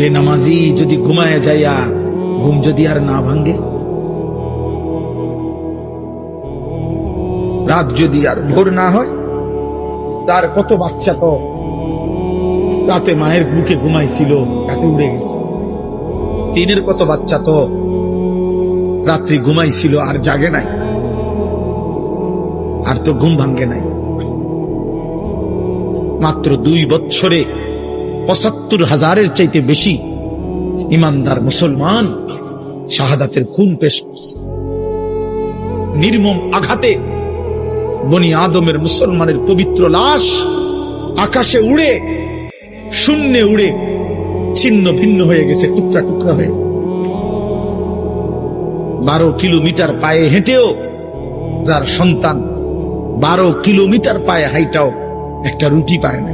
বেনামাজি যদি ঘুমায় যাইয়া ঘুম যদি আর না ভাঙ্গে, রাত যদি আর ভোর না হয়, তার কত বাচ্চা তো রাতে মায়ের বুকে ঘুমাইছিল, রাতে উড়ে গেছে। তিনের কত বাচ্চা তো রাত্রি ঘুমাইছিল আর জাগে নাই, আর তো ঘুম ভাঙ্গে নাই। মাত্র 2 বছরে ৭৫,০০০-এর চাইতে বেশি ইমানদার মুসলমান শাহাদাতের খুন পেশ করছে। নির্মম আঘাতে বনি আদমের মুসলমানের পবিত্র লাশ আকাশে উড়ে, শূন্যে উড়ে ছিন্ন ভিন্ন হয়ে গেছে, টুকরা টুকরা হয়ে গেছে। 12 কিলোমিটার পায়ে হেঁটেও যার সন্তান 12 কিলোমিটার পায়ে হাইটাও একটা রুটি পায় না।